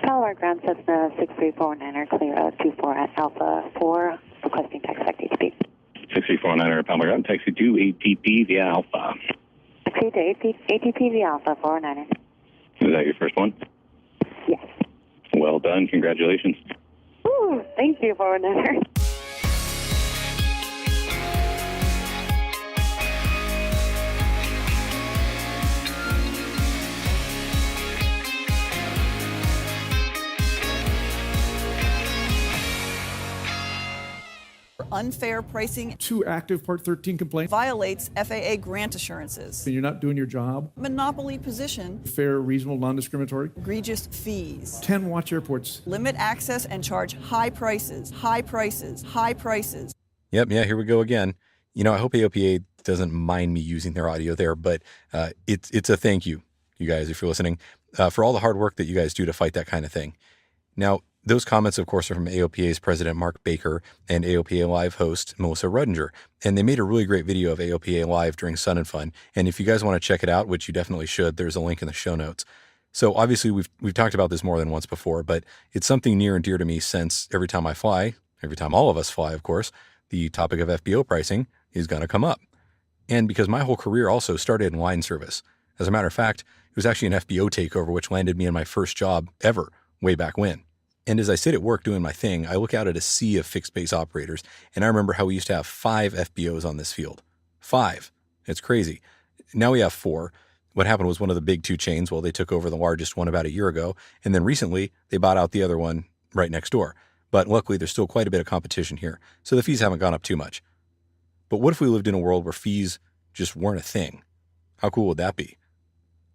Palomar Ground Cessna 6349er, clear 24 at Alpha 4, requesting taxi back to ATP. 6349er, Palomar Ground, taxi to ATP via Alpha. Taxi to ATP via Alpha 409er. Is that your first one? Yes. Well done, congratulations. Ooh, thank you, 409er. Unfair pricing. 2 active Part 13 complaints. Violates FAA grant assurances. And you're not doing your job. Monopoly position. Fair, reasonable, non-discriminatory. Egregious fees. 10 watch airports. Limit access and charge high prices, high prices, high prices. Yep, yeah, here we go again. You know, I hope AOPA doesn't mind me using their audio there, but it's a thank you, you guys, if you're listening, for all the hard work that you guys do to fight that kind of thing. Now, those comments, of course, are from AOPA's president, Mark Baker, and AOPA Live host, Melissa Rudinger. And they made a really great video of AOPA Live during Sun and Fun. And if you guys want to check it out, which you definitely should, there's a link in the show notes. So obviously, we've talked about this more than once before, but it's something near and dear to me since every time I fly, every time all of us fly, of course, the topic of FBO pricing is going to come up. And because my whole career also started in line service. As a matter of fact, it was actually an FBO takeover, which landed me in my first job ever, way back when. And as I sit at work doing my thing, I look out at a sea of fixed base operators, and I remember how we used to have 5 FBOs on this field. 5. It's crazy. Now we have 4. What happened was one of the big 2 chains, well, they took over the largest one about a year ago, and then recently they bought out the other one right next door. But luckily, there's still quite a bit of competition here, so the fees haven't gone up too much. But what if we lived in a world where fees just weren't a thing? How cool would that be?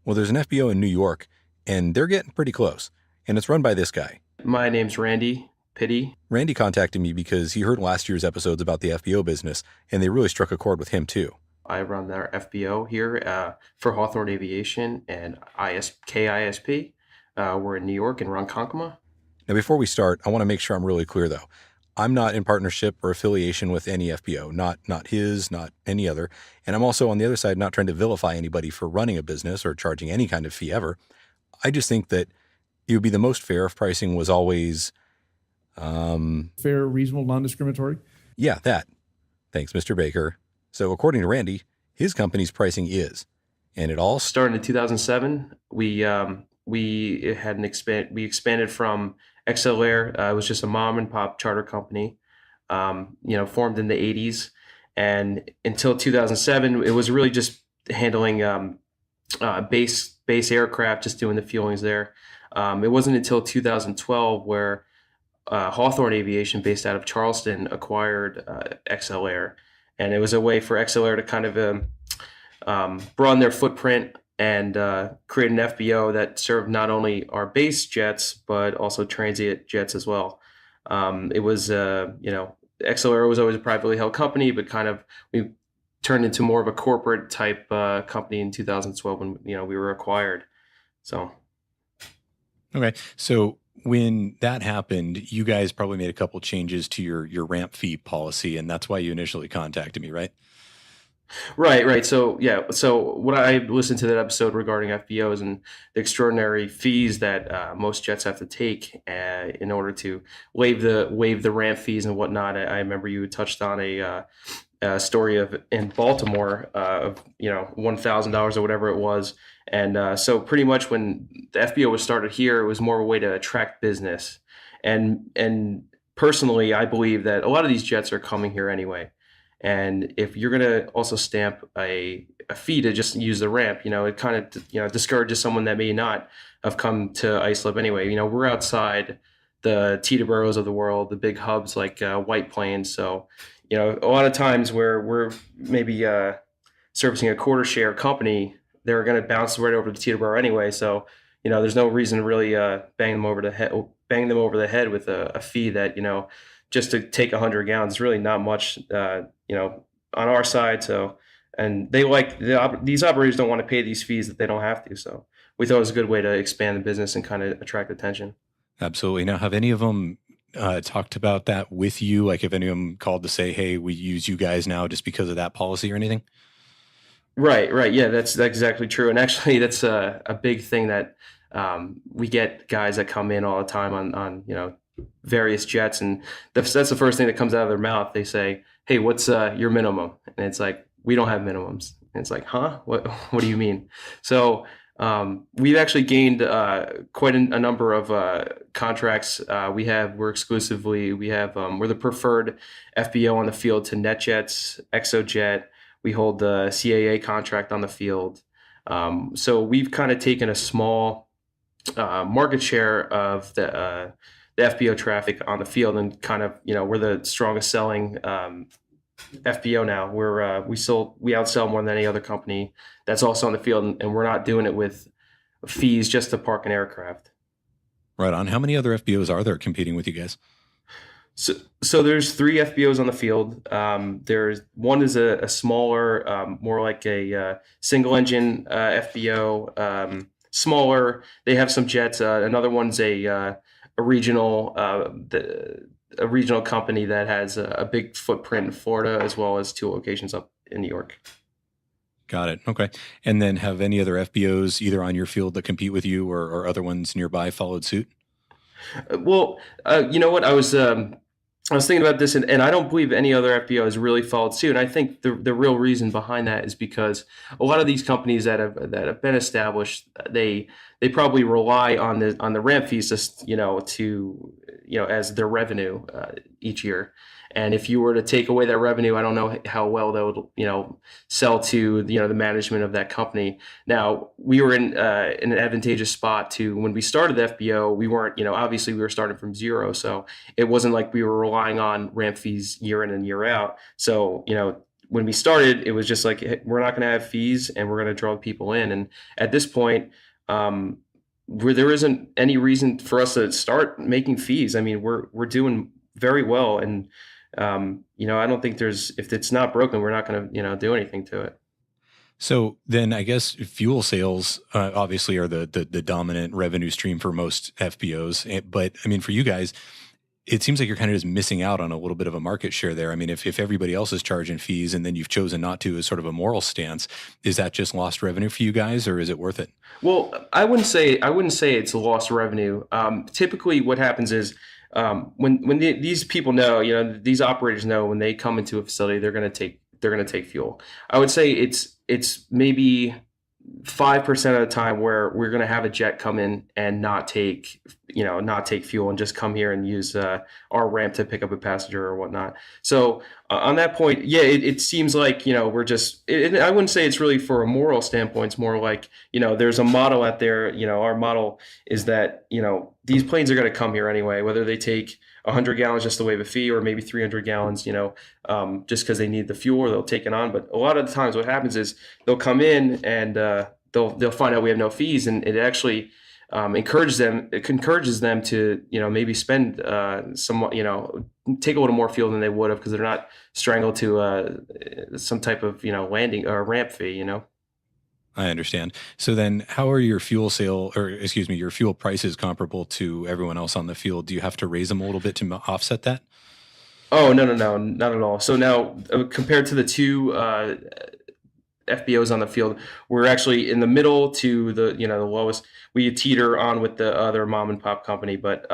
Well, there's an FBO in New York, and they're getting pretty close, and it's run by this guy. My name's Randy Pitti. Randy contacted me because he heard last year's episodes about the FBO business, and they really struck a chord with him too. I run our FBO here for Hawthorne Aviation and KISP. We're in New York in Ronkonkoma. Now, before we start, I want to make sure I'm really clear, though. I'm not in partnership or affiliation with any FBO, not his, not any other. And I'm also, on the other side, not trying to vilify anybody for running a business or charging any kind of fee ever. I just think that it would be the most fair if pricing was always fair, reasonable, non-discriminatory. Yeah, that. Thanks, Mr. Baker. So according to Randy, his company's pricing is, and it all started in 2007. We expanded from XLair. It was just a mom and pop charter company, formed in the 80s, and until 2007, it was really just handling base aircraft, just doing the fuelings there. It wasn't until 2012 where Hawthorne Aviation, based out of Charleston, acquired XLair. And it was a way for XLair to kind of broaden their footprint and create an FBO that served not only our base jets, but also transient jets as well. It was, XLair was always a privately held company, but kind of we turned into more of a corporate type company in 2012 when, we were acquired. So. Okay. So when that happened, you guys probably made a couple changes to your ramp fee policy, and that's why you initially contacted me, right? Right. So, yeah. So when I listened to that episode regarding FBOs and the extraordinary fees that most jets have to take in order to waive the ramp fees and whatnot, I remember you touched on a story in Baltimore of $1,000 or whatever it was. And so pretty much when the FBO was started here, it was more of a way to attract business. And personally, I believe that a lot of these jets are coming here anyway. And if you're going to also stamp a fee to just use the ramp, it kind of discourages someone that may not have come to Islip anyway. We're outside the Teterboroughs of the world, the big hubs like White Plains. So, a lot of times where we're maybe servicing a quarter share company, they're going to bounce right over to Teterboro anyway. So, there's no reason to really bang them over the head with a fee that, just to take 100 gallons is really not much, on our side. So, and they these operators don't want to pay these fees that they don't have to. So we thought it was a good way to expand the business and kind of attract attention. Absolutely. Now, have any of them talked about that with you? Like, if any of them called to say, hey, we use you guys now just because of that policy or anything? Right. Yeah, that's exactly true. And actually, that's a big thing that We get guys that come in all the time on various jets, and that's the first thing that comes out of their mouth. They say, "Hey, what's your minimum?" And it's like, "We don't have minimums." And it's like, "Huh? What do you mean?" So we've actually gained quite a number of contracts. We're the preferred FBO on the field to NetJets, ExoJet. We hold the CAA contract on the field. So we've kind of taken a small market share of the FBO traffic on the field, and kind of, we're the strongest selling FBO now. We outsell more than any other company that's also on the field, and we're not doing it with fees just to park an aircraft. Right on. How many other FBOs are there competing with you guys? So there's 3 FBOs on the field. There's one is a smaller, more like a single engine FBO, smaller. They have some jets. Another one's a regional, a regional company that has a big footprint in Florida, as well as 2 locations up in New York. Got it. Okay. And then have any other FBOs either on your field that compete with you or other ones nearby followed suit? Well, you know what? I was thinking about this, and I don't believe any other FBO has really followed suit. And I think the real reason behind that is because a lot of these companies that have been established, they probably rely on the ramp fees as their revenue each year. And if you were to take away that revenue, I don't know how well that would, sell to, the management of that company. Now, we were in an advantageous spot to when we started the FBO. We weren't, obviously we were starting from zero. So it wasn't like we were relying on ramp fees year in and year out. So, when we started, it was just like, hey, we're not going to have fees and we're going to draw people in. And at this point, where there isn't any reason for us to start making fees. I mean, we're doing very well, and I don't think if it's not broken, we're not going to do anything to it. So then I guess fuel sales obviously are the dominant revenue stream for most FBOs. But I mean, for you guys, it seems like you're kind of just missing out on a little bit of a market share there. I mean, if everybody else is charging fees and then you've chosen not to as sort of a moral stance, is that just lost revenue for you guys, or is it worth it? Well, I wouldn't say it's lost revenue. Typically what happens is, when these people know, these operators know when they come into a facility, they're going to take fuel. I would say it's maybe 5% of the time where we're going to have a jet come in and not take fuel and just come here and use our ramp to pick up a passenger or whatnot. So on that point, yeah, it seems like, we're just, I wouldn't say it's really for a moral standpoint. It's more like, there's a model out there. Our model is that, these planes are going to come here anyway, whether they take 100 gallons just to waive a fee, or maybe 300 gallons, just because they need the fuel, or they'll take it on. But a lot of the times what happens is they'll come in and they'll find out we have no fees, and it actually encourages them to, maybe spend take a little more fuel than they would have, because they're not strangled to some type of, landing or ramp fee, I understand. So then how are your fuel prices comparable to everyone else on the field? Do you have to raise them a little bit to offset that? Oh, no, not at all. So now compared to the 2 FBOs on the field, we're actually in the middle to the lowest. We teeter on with the other mom and pop company, but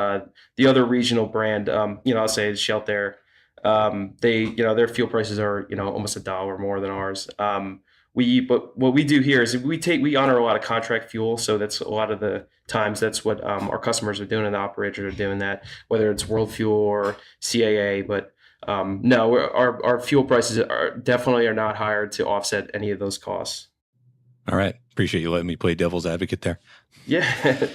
the other regional brand, I'll say Shelter, their fuel prices are almost $1 more than ours. But what we do here is we honor a lot of contract fuel, so that's a lot of the times that's what our customers are doing, and the operators are doing that, whether it's World Fuel or CAA. But no, our fuel prices are not higher to offset any of those costs. All right. Appreciate you letting me play devil's advocate there. Yeah,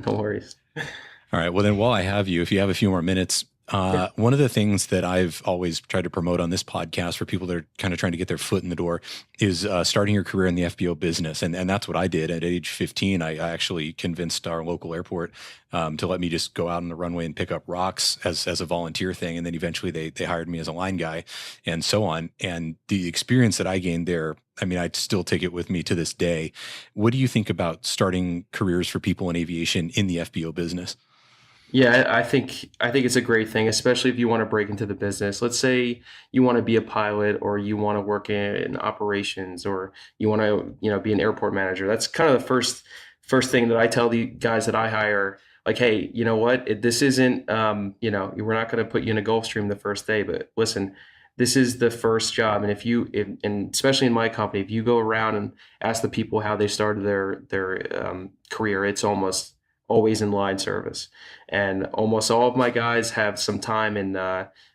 no worries. All right. Well, then while I have you, if you have a few more minutes, one of the things that I've always tried to promote on this podcast for people that are kind of trying to get their foot in the door is starting your career in the FBO business. And that's what I did. At age 15, I actually convinced our local airport to let me just go out on the runway and pick up rocks as a volunteer thing. And then eventually they hired me as a line guy and so on. And the experience that I gained there, I mean, I still take it with me to this day. What do you think about starting careers for people in aviation in the FBO business? Yeah, I think it's a great thing, especially if you want to break into the business. Let's say you want to be a pilot, or you want to work in operations, or you want to, be an airport manager. That's kind of the first thing that I tell the guys that I hire, like, hey, you know what? This isn't, we're not going to put you in a Gulfstream the first day, but listen, this is the first job. And and especially in my company, if you go around and ask the people how they started their career, it's almost always in line service. And almost all of my guys have some time in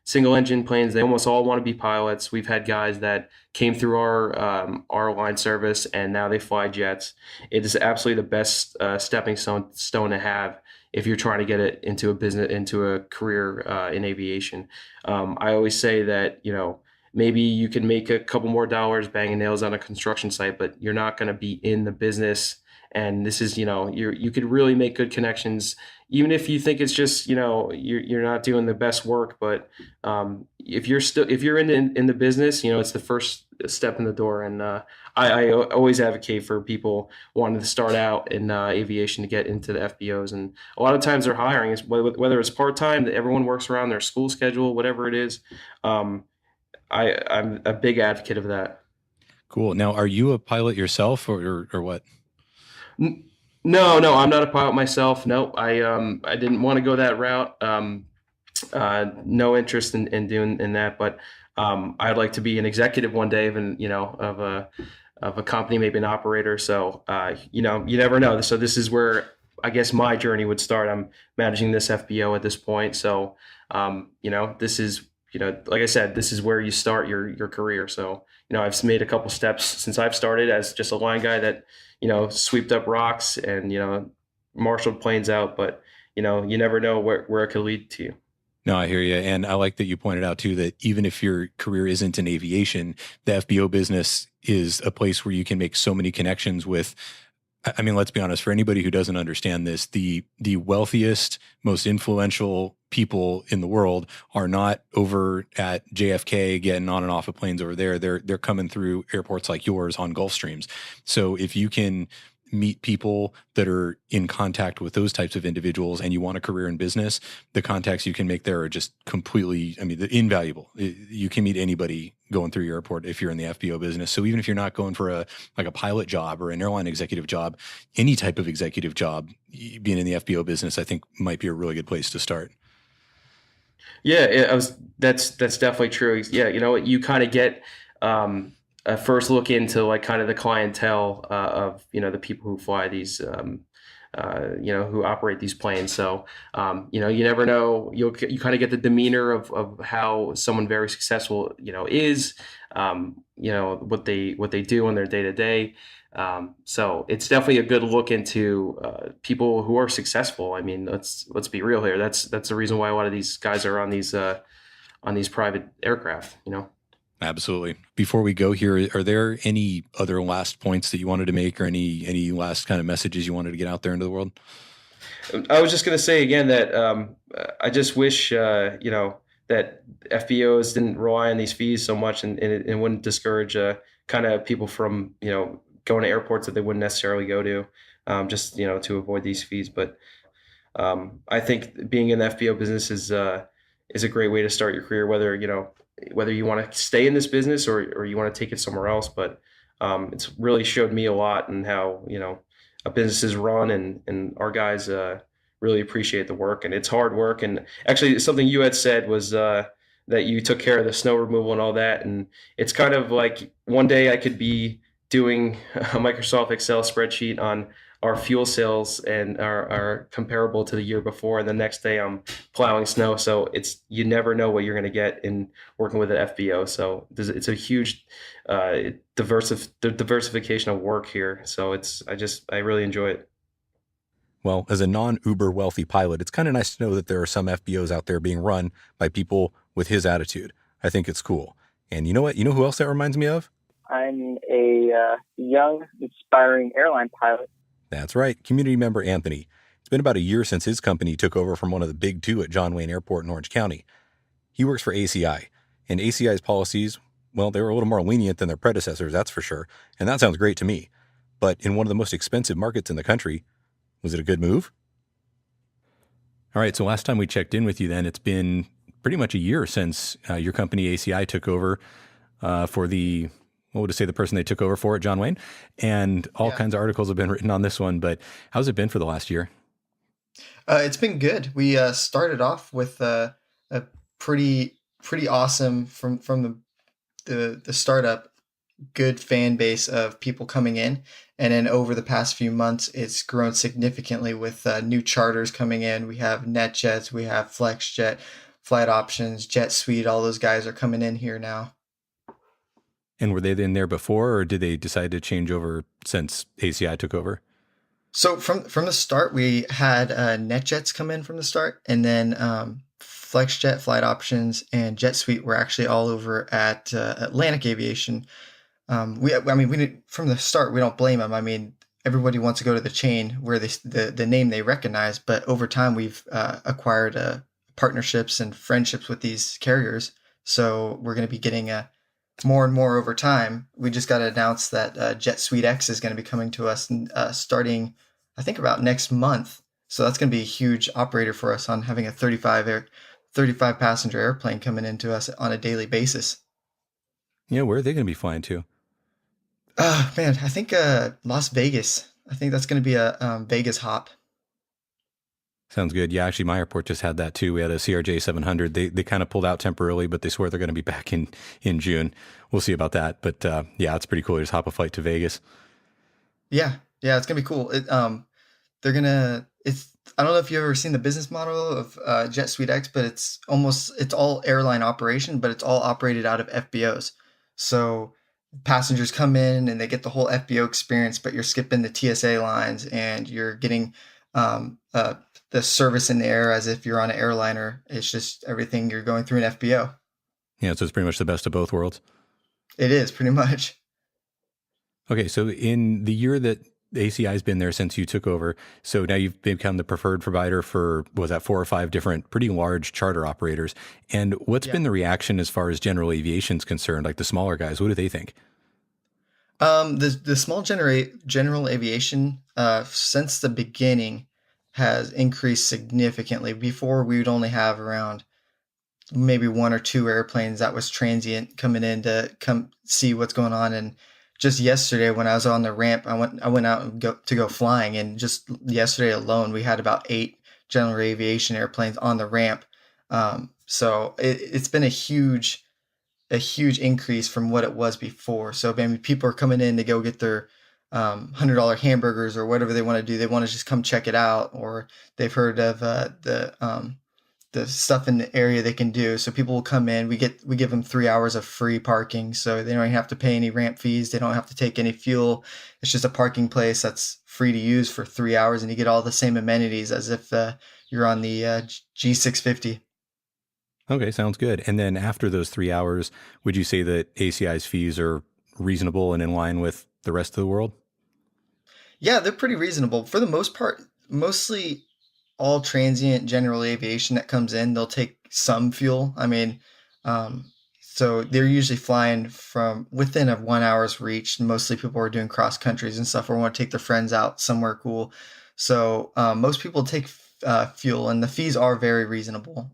single engine planes. They almost all want to be pilots. We've had guys that came through our line service and now they fly jets. It is absolutely the best stepping stone to have if you're trying to get it into a career in aviation. I always say that, maybe you can make a couple more dollars banging nails on a construction site, but you're not going to be in the business. And this is, you could really make good connections, even if you think it's just, you're not doing the best work. But if you're in the business, it's the first step in the door. And I always advocate for people wanting to start out in aviation to get into the FBOs. And a lot of times they're hiring, whether it's part-time, everyone works around their school schedule, whatever it is. I'm a big advocate of that. Cool. Now, are you a pilot yourself or what? No, I'm not a pilot myself. No, I didn't want to go that route. No interest in doing that, but I'd like to be an executive one day of a company, maybe an operator. So you never know. So this is where I guess my journey would start. I'm managing this FBO at this point. So this is like I said, this is where you start your career. So I've made a couple steps since I've started as just a line guy that sweeped up rocks and marshaled planes out, but you never know where it could lead to you. No, I hear you. And I like that you pointed out too, that even if your career isn't in aviation, the FBO business is a place where you can make so many connections with, I mean, let's be honest, for anybody who doesn't understand this, the wealthiest, most influential people in the world are not over at JFK getting on and off of planes over there. They're coming through airports like yours on Gulfstreams. So if you can meet people that are in contact with those types of individuals and you want a career in business, the contacts you can make there are just completely, invaluable. You can meet anybody going through your airport if you're in the FBO business. So even if you're not going for a pilot job or an airline executive job, any type of executive job, being in the FBO business, I think might be a really good place to start. Yeah, that's definitely true. Yeah, you kind of get a first look into like kind of the clientele of the people who fly these who operate these planes. So you never know. You kind of get the demeanor of how someone very successful is, what they do on their day to day. So it's definitely a good look into people who are successful. I mean, let's be real here. That's the reason why a lot of these guys are on these private aircraft. Absolutely. Before we go here, are there any other last points that you wanted to make or any last kind of messages you wanted to get out there into the world? I was just going to say again that I just wish, that FBOs didn't rely on these fees so much and it wouldn't discourage kind of people from, going to airports that they wouldn't necessarily go to just, to avoid these fees. But I think being in the FBO business is a great way to start your career, whether you want to stay in this business or you want to take it somewhere else. But it's really showed me a lot in how, a business is run and our guys really appreciate the work, and it's hard work. And actually something you had said was that you took care of the snow removal and all that. And it's kind of like one day I could be doing a Microsoft Excel spreadsheet on our fuel sales and are comparable to the year before. And the next day I'm plowing snow. So you never know what you're going to get in working with an FBO. So it's a huge diversification of work here. So I really enjoy it. Well, as a non-uber wealthy pilot, it's kind of nice to know that there are some FBOs out there being run by people with his attitude. I think it's cool. And you know what? You know who else that reminds me of? I'm a young, inspiring airline pilot. That's right. Community member Anthony. It's been about a year since his company took over from one of the big two at John Wayne Airport in Orange County. He works for ACI, and ACI's policies, well, they were a little more lenient than their predecessors, that's for sure. And that sounds great to me. But in one of the most expensive markets in the country, was it a good move? All right, so last time we checked in with you then, it's been pretty much a year since your company ACI took over for the what would I say, the person they took over for it, John Wayne, and all kinds of articles have been written on this one. But how's it been for the last year? It's been good. We started off with a pretty awesome from the startup, good fan base of people coming in, and then over the past few months, it's grown significantly with new charters coming in. We have NetJets, we have FlexJet, Flight Options, Jet Suite. All those guys are coming in here now. And were they in there before, or did they decide to change over since ACI took over? So from the start, we had NetJets come in from the start, and then FlexJet, Flight Options, and Jet Suite were actually all over at Atlantic Aviation. We didn't, from the start, we don't blame them. I mean, everybody wants to go to the chain where the name they recognize, but over time we've acquired partnerships and friendships with these carriers. So we're going to be getting more and more over time. We just got to announce that Jet Suite X is going to be coming to us starting, I think, about next month. So that's going to be a huge operator for us on having a 35 passenger airplane coming into us on a daily basis. Yeah, where are they going to be flying to? Man, I think Las Vegas. I think that's going to be a Vegas hop. Sounds good. Yeah, actually, my airport just had that too. We had a CRJ 700. They kind of pulled out temporarily, but they swear they're going to be back in June. We'll see about that. But yeah, it's pretty cool. Just hop a flight to Vegas. Yeah, it's going to be cool. They're going to, I don't know if you've ever seen the business model of Jet Suite X, but it's all airline operation, but it's all operated out of FBOs. So passengers come in and they get the whole FBO experience, but you're skipping the TSA lines and you're getting the service in the air as if you're on an airliner. It's just everything you're going through an FBO. Yeah, so it's pretty much the best of both worlds. It is, pretty much. Okay, so in the year that ACI has been there since you took over, so now you've become the preferred provider for, was that 4 or 5 different pretty large charter operators? And what's been the reaction as far as general aviation's concerned, like the smaller guys? What do they think? The small general aviation since the beginning has increased significantly. Before, we would only have around maybe 1 or 2 airplanes that was transient coming in to come see what's going on. And just yesterday, when I was on the ramp, I went out and go flying, and just yesterday alone, we had about 8 general aviation airplanes on the ramp. So it's been a huge increase from what it was before. So I mean, people are coming in to go get their $100 hamburgers or whatever they want to do. They want to just come check it out, or they've heard of the stuff in the area they can do. So people will come in. We give them 3 hours of free parking, so they don't even have to pay any ramp fees. They don't have to take any fuel. It's just a parking place that's free to use for 3 hours, and you get all the same amenities as if you're on the G650. Okay, sounds good. And then after those 3 hours, would you say that ACI's fees are reasonable and in line with the rest of the world? Yeah, they're pretty reasonable. For the most part, mostly all transient general aviation that comes in, they'll take some fuel. I mean, so they're usually flying from within a 1 hour's reach. Mostly people are doing cross countries and stuff, or want to take their friends out somewhere cool. So most people take fuel, and the fees are very reasonable.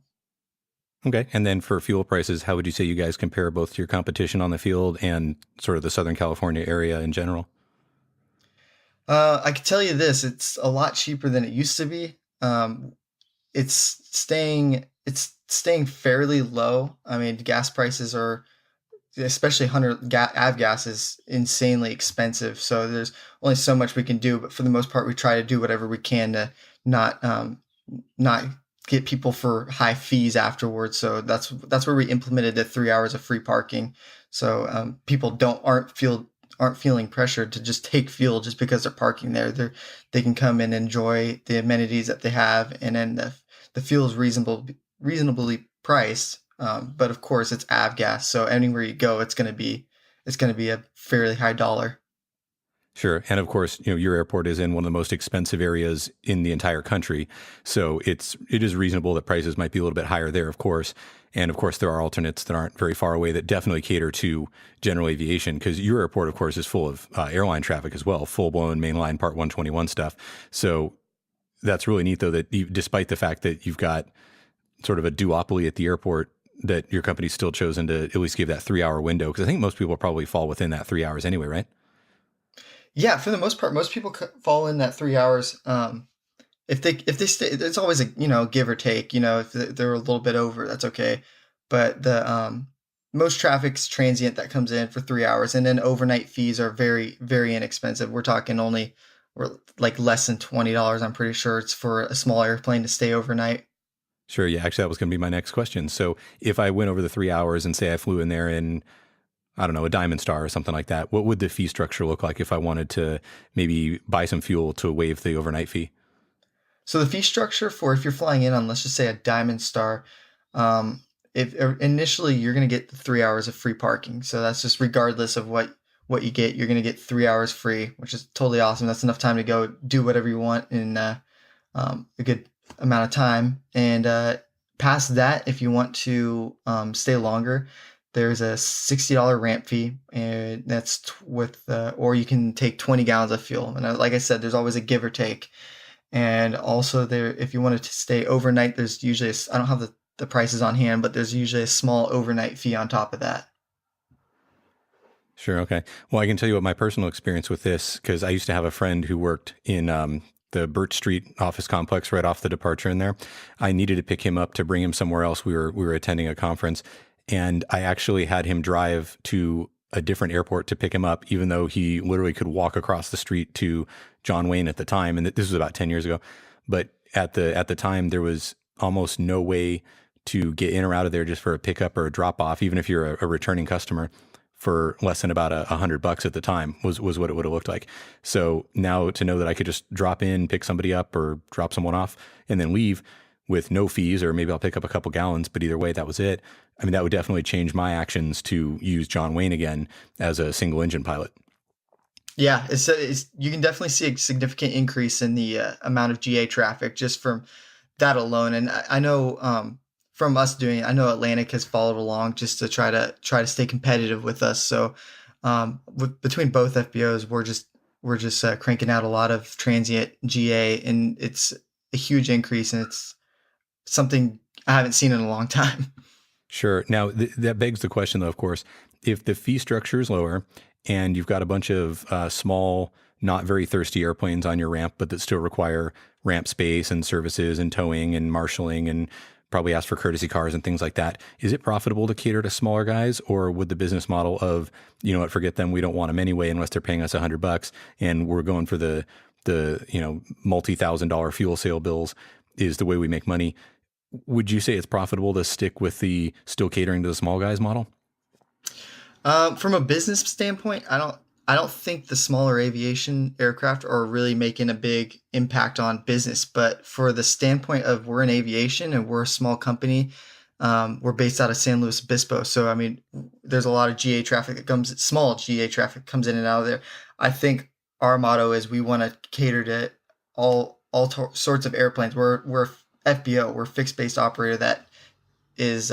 Okay. And then for fuel prices, how would you say you guys compare both to your competition on the field and sort of the Southern California area in general? I can tell you this, it's a lot cheaper than it used to be. It's staying fairly low. I mean, gas prices are, especially avgas is insanely expensive. So there's only so much we can do, but for the most part, we try to do whatever we can to not get people for high fees afterwards. So that's where we implemented the 3 hours of free parking. So people aren't feeling pressured to just take fuel just because they're parking there. They can come and enjoy the amenities that they have, and then the fuel is reasonably priced. But of course, it's avgas, so anywhere you go, it's going to be a fairly high dollar. Sure. And of course, your airport is in one of the most expensive areas in the entire country. So it is reasonable that prices might be a little bit higher there, of course. And of course, there are alternates that aren't very far away that definitely cater to general aviation, because your airport, of course, is full of airline traffic as well, full-blown mainline Part 121 stuff. So that's really neat, though, that despite the fact that you've got sort of a duopoly at the airport, that your company's still chosen to at least give that 3-hour window? Because I think most people probably fall within that 3 hours anyway, right? Yeah, for the most part, most people fall in that 3 hours. If they stay, it's always a give or take. If they're a little bit over, that's okay. But the most traffic's transient that comes in for 3 hours, and then overnight fees are very, very inexpensive. We're talking like less than $20. I'm pretty sure it's for a small airplane to stay overnight. Sure. Yeah. Actually, that was going to be my next question. So if I went over the 3 hours and say I flew in there in, I don't know, a Diamond Star or something like that, what would the fee structure look like if I wanted to maybe buy some fuel to waive the overnight fee? So the fee structure for if you're flying in on, let's just say, a Diamond Star, if initially you're going to get 3 hours of free parking. So that's just regardless of what you get, you're going to get 3 hours free, which is totally awesome. That's enough time to go do whatever you want in a good amount of time. And past that, if you want to stay longer, there's a $60 ramp fee, and that's or you can take 20 gallons of fuel. And like I said, there's always a give or take. And also if you wanted to stay overnight, there's usually, I don't have the prices on hand, but there's usually a small overnight fee on top of that. Sure. Okay. Well, I can tell you what my personal experience with this, because I used to have a friend who worked in the Birch Street office complex right off the departure in there. I needed to pick him up to bring him somewhere else. We were attending a conference, and I actually had him drive to a different airport to pick him up, even though he literally could walk across the street to John Wayne at the time. And this was about 10 years ago. But at the time, there was almost no way to get in or out of there just for a pickup or a drop off, even if you're a returning customer, for less than about $100 at the time was what it would have looked like. So now to know that I could just drop in, pick somebody up or drop someone off and then leave with no fees, or maybe I'll pick up a couple gallons, but either way, that was it. I mean, that would definitely change my actions to use John Wayne again as a single engine pilot. Yeah, you can definitely see a significant increase in the amount of GA traffic just from that alone. And I know from us doing it, I know Atlantic has followed along just to try to stay competitive with us. So between both FBOs, we're just cranking out a lot of transient GA, and it's a huge increase, and it's something I haven't seen in a long time. Sure. Now, that begs the question, though, of course, if the fee structure is lower and you've got a bunch of small, not very thirsty airplanes on your ramp, but that still require ramp space and services and towing and marshaling and probably ask for courtesy cars and things like that, is it profitable to cater to smaller guys? Or would the business model of, you know what, forget them, we don't want them anyway unless they're paying us $100 and we're going for the multi-$1,000 fuel sale bills is the way we make money? Would you say it's profitable to stick with the still catering to the small guys model? From a business standpoint, I don't think the smaller aviation aircraft are really making a big impact on business. But for the standpoint of we're in aviation and we're a small company, we're based out of San Luis Obispo. So, I mean, there's a lot of GA traffic small GA traffic comes in and out of there. I think our motto is we want to cater to all sorts of airplanes. We're FBO, we're fixed base operator that is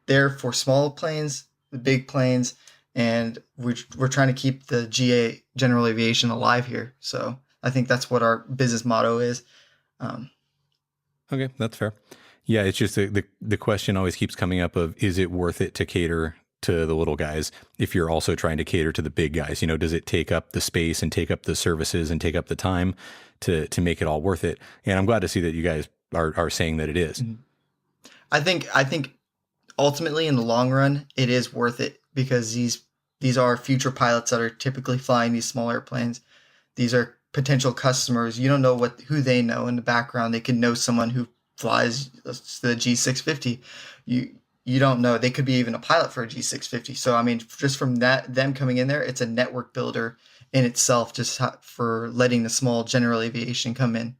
there for small planes, the big planes, and we're trying to keep the GA general aviation alive here. So I think that's what our business motto is. Okay, that's fair. Yeah, it's just the question always keeps coming up of, is it worth it to cater to the little guys if you're also trying to cater to the big guys? You know, does it take up the space and take up the services and take up the time to make it all worth it? And I'm glad to see that you guys are saying that it is. I think ultimately in the long run, it is worth it, because these are future pilots that are typically flying these small airplanes. These are potential customers. You don't know who they know in the background. They could know someone who flies the G650. You don't know. They could be even a pilot for a G650. So, I mean, just from them coming in there, it's a network builder in itself, just for letting the small general aviation come in.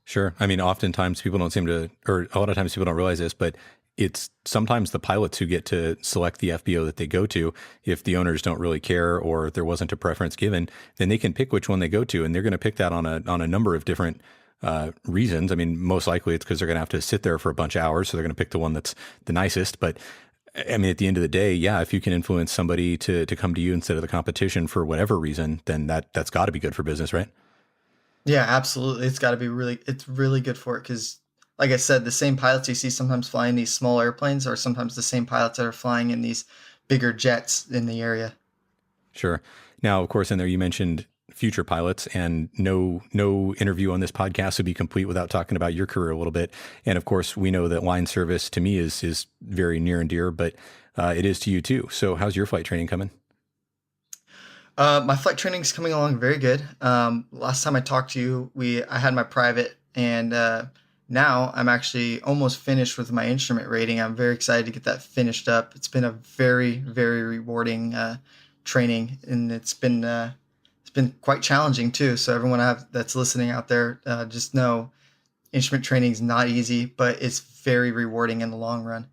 Sure. I mean, oftentimes people don't seem to, or a lot of times people don't realize this, but it's sometimes the pilots who get to select the FBO that they go to. If the owners don't really care or there wasn't a preference given, then they can pick which one they go to, and they're going to pick that on a number of different reasons. I mean, most likely it's because they're going to have to sit there for a bunch of hours, so they're going to pick the one that's the nicest. But I mean, at the end of the day, yeah, if you can influence somebody to come to you instead of the competition for whatever reason, then that's got to be good for business, right? Yeah, absolutely. It's got to be it's really good for it, because like I said, the same pilots you see sometimes flying these small airplanes are sometimes the same pilots that are flying in these bigger jets in the area. Sure. Now, of course, in there you mentioned future pilots, and no interview on this podcast would be complete without talking about your career a little bit. And of course, we know that line service to me is very near and dear, but it is to you too. So how's your flight training coming? My flight training is coming along very good. Last time I talked to you, I had my private, and now I'm actually almost finished with my instrument rating. I'm very excited to get that finished up. It's been a very, very rewarding training, and it's been quite challenging too. So everyone that's listening out there, just know instrument training is not easy, but it's very rewarding in the long run.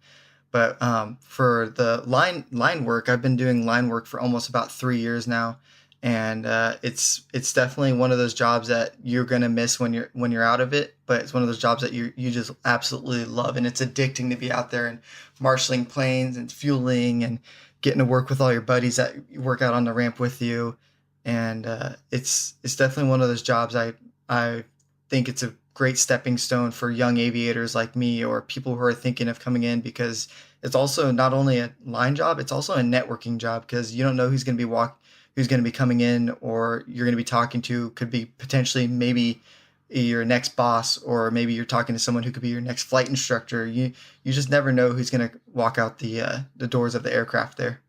But for the line work, I've been doing line work for almost about 3 years now, and it's definitely one of those jobs that you're gonna miss when you're out of it. But it's one of those jobs that you just absolutely love, and it's addicting to be out there and marshaling planes and fueling and getting to work with all your buddies that work out on the ramp with you. And it's definitely one of those jobs. I think it's a great stepping stone for young aviators like me, or people who are thinking of coming in, because it's also not only a line job, it's also a networking job, because you don't know who's going to be coming in, or you're going to be talking to. Could be potentially maybe your next boss, or maybe you're talking to someone who could be your next flight instructor. You just never know who's going to walk out the doors of the aircraft there.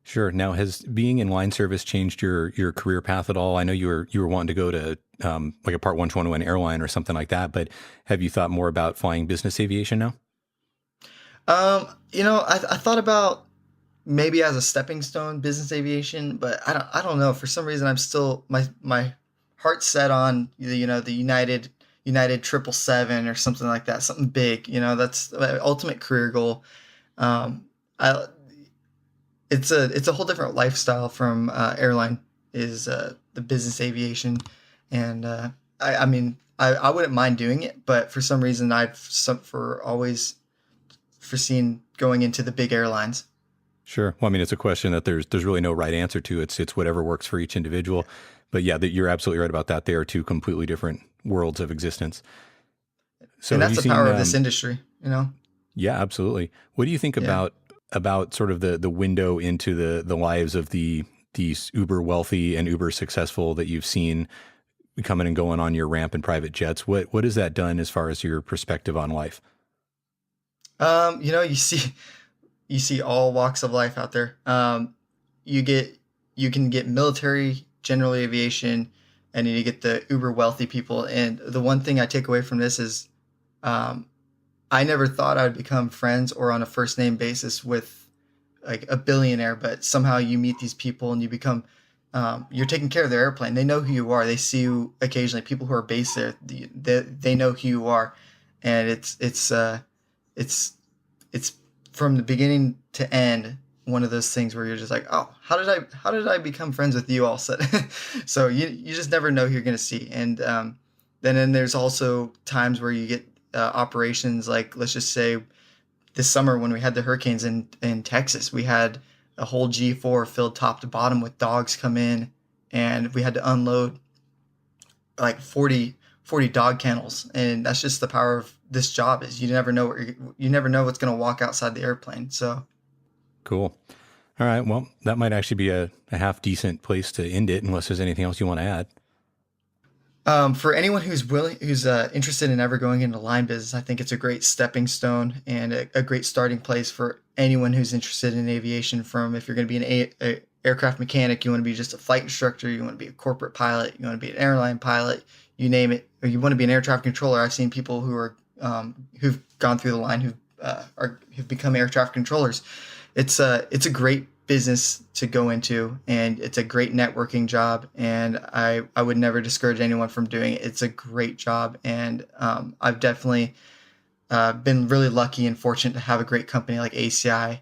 Sure. Now, has being in line service changed your career path at all? I know you were wanting to go to like a Part 121 airline or something like that, but have you thought more about flying business aviation now? I thought about maybe as a stepping stone business aviation, but I don't know. For some reason, I'm still my heart's set on the United 777 or something like that, something big. That's my ultimate career goal. It's a whole different lifestyle from airline is the business aviation, and I mean I wouldn't mind doing it, but for some reason I've always foreseen going into the big airlines. Sure. Well, I mean, it's a question that there's really no right answer to. It's whatever works for each individual. But yeah, you're absolutely right about that. They are two completely different worlds of existence. So and that's the power of this industry, Yeah, absolutely. What do you think about sort of the window into the lives of these uber wealthy and uber successful that you've seen coming and going on your ramp in private jets? What has that done as far as your perspective on life? You see all walks of life out there. You can get military, general aviation, and then you get the uber wealthy people. And the one thing I take away from this is, I never thought I would become friends or on a first name basis with like a billionaire, but somehow you meet these people and you become, you're taking care of their airplane. They know who you are. They see you occasionally. People who are based there, they know who you are, and it's from the beginning to end one of those things where you're just like, oh, how did I become friends with you all? So you just never know who you're gonna see, and then there's also times where you get operations, like let's just say this summer when we had the hurricanes in Texas, we had a whole G4 filled top to bottom with dogs come in, and we had to unload like 40 dog kennels. And that's just the power of this job, is you never know what's going to walk outside the airplane. So cool. All right. Well, that might actually be a half decent place to end it, unless there's anything else you want to add. For anyone who's interested in ever going into line business, I think it's a great stepping stone and a great starting place for anyone who's interested in aviation. From if you're going to be an aircraft mechanic, you want to be just a flight instructor, you want to be a corporate pilot, you want to be an airline pilot, you name it, or you want to be an air traffic controller. I've seen people who are who've gone through the line who've become air traffic controllers. It's a great business to go into, and it's a great networking job, and I would never discourage anyone from doing it. It's a great job, and I've definitely been really lucky and fortunate to have a great company like ACI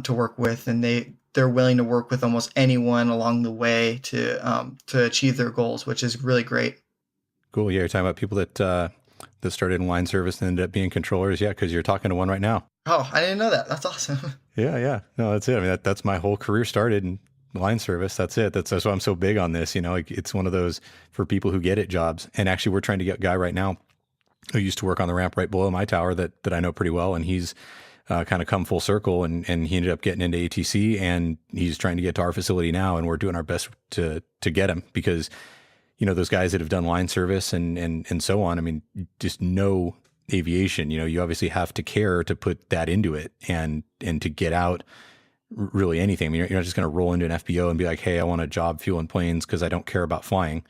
to work with, and they're willing to work with almost anyone along the way to achieve their goals, which is really great. Cool. Yeah, you're talking about people that started in line service and ended up being controllers. Yeah, because you're talking to one right now. Oh, I didn't know that. That's awesome. Yeah. No, that's it. I mean, that's my whole career started in line service. That's it. That's why I'm so big on this. Like, it's one of those for people who get it jobs. And actually, we're trying to get a guy right now who used to work on the ramp right below my tower that I know pretty well, and he's kind of come full circle, and he ended up getting into ATC, and he's trying to get to our facility now, and we're doing our best to get him, because those guys that have done line service and so on, I mean, just know aviation. You obviously have to care to put that into it, and to get out really anything. I mean, you're not just going to roll into an FBO and be like, hey, I want a job fueling planes because I don't care about flying.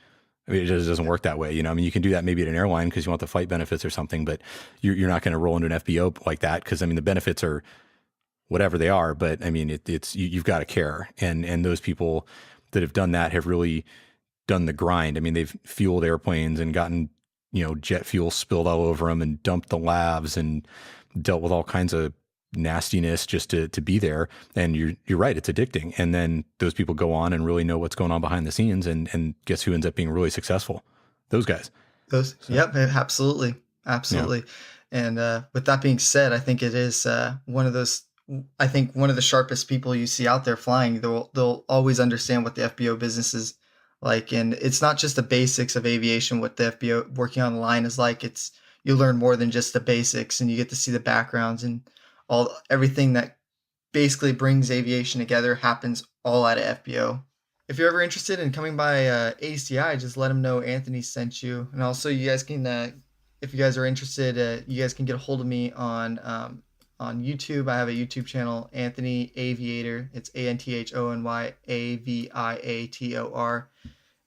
I mean, it just doesn't work that way. I mean, you can do that maybe at an airline because you want the flight benefits or something, but you're not going to roll into an FBO like that, because I mean, the benefits are whatever they are, but I mean, you've got to care. And those people that have done that have really done the grind. I mean, they've fueled airplanes and gotten, jet fuel spilled all over them and dumped the lavs and dealt with all kinds of nastiness just to be there. And you're right, it's addicting. And then those people go on and really know what's going on behind the scenes, and guess who ends up being really successful? Those guys. Yep, absolutely. Yeah. And with that being said, I think it is one of the sharpest people you see out there flying. They'll always understand what the FBO business is like, and it's not just the basics of aviation. What the FBO working on the line is like. You learn more than just the basics, and you get to see the backgrounds and everything that basically brings aviation together happens all at a FBO. If you're ever interested in coming by ACI, just let them know Anthony sent you. And also, you guys can, if you guys are interested, you guys can get a hold of me on YouTube. I have a YouTube channel, Anthony Aviator. It's ANTHONY AVIATOR.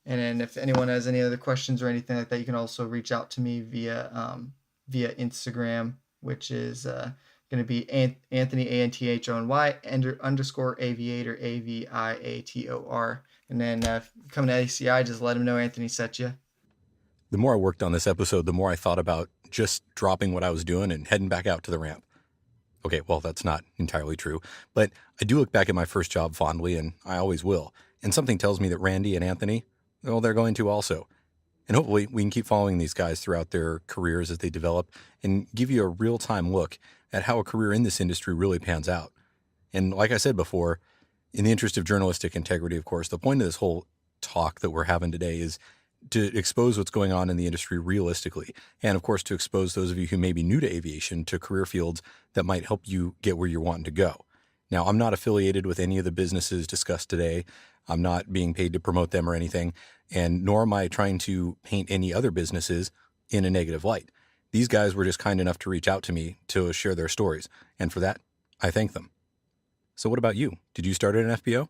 And then if anyone has any other questions or anything like that, you can also reach out to me via Instagram, which is going to be Anthony ANTHONY _ Aviator AVIATOR. And then coming to ACI, just let them know Anthony sent you. The more I worked on this episode, the more I thought about just dropping what I was doing and heading back out to the ramp. Okay, well, that's not entirely true, but I do look back at my first job fondly, and I always will. And something tells me that Randy and Anthony, well, they're going to also. And hopefully we can keep following these guys throughout their careers as they develop and give you a real-time look at how a career in this industry really pans out. And like I said before, in the interest of journalistic integrity, of course, the point of this whole talk that we're having today is to expose what's going on in the industry realistically. And of course, to expose those of you who may be new to aviation to career fields that might help you get where you're wanting to go. Now, I'm not affiliated with any of the businesses discussed today. I'm not being paid to promote them or anything, and nor am I trying to paint any other businesses in a negative light. These guys were just kind enough to reach out to me to share their stories, and for that, I thank them. So what about you? Did you start at an FBO? Do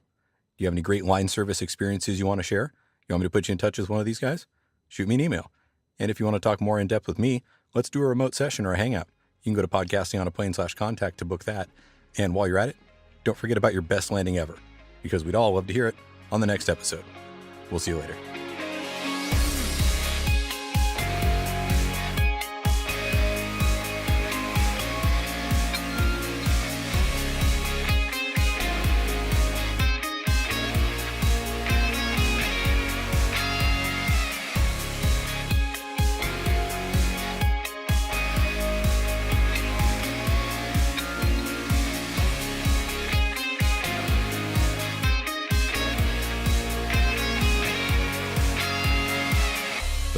you have any great line service experiences you want to share? You want me to put you in touch with one of these guys? Shoot me an email. And if you want to talk more in depth with me, let's do a remote session or a hangout. You can go to podcastingonaplane.com/contact to book that. And while you're at it, don't forget about your best landing ever, because we'd all love to hear it on the next episode. We'll see you later.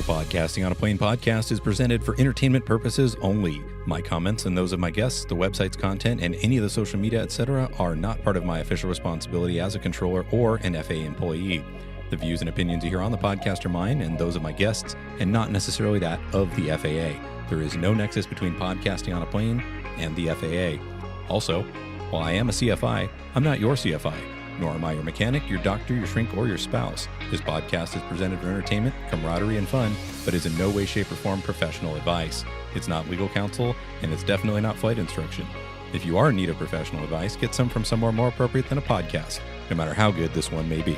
Podcasting on a Plane podcast is presented for entertainment purposes only. My comments and those of my guests, the website's content, and any of the social media, etc., are not part of my official responsibility as a controller or an FAA employee. The views and opinions you hear on the podcast are mine and those of my guests, and not necessarily that of the FAA. There is no nexus between podcasting on a plane and the FAA. Also, while I am a CFI, I'm not your CFI. Nor am I your mechanic, your doctor, your shrink, or your spouse. This podcast is presented for entertainment, camaraderie, and fun, but is in no way, shape, or form professional advice. It's not legal counsel, and it's definitely not flight instruction. If you are in need of professional advice, get some from somewhere more appropriate than a podcast, no matter how good this one may be.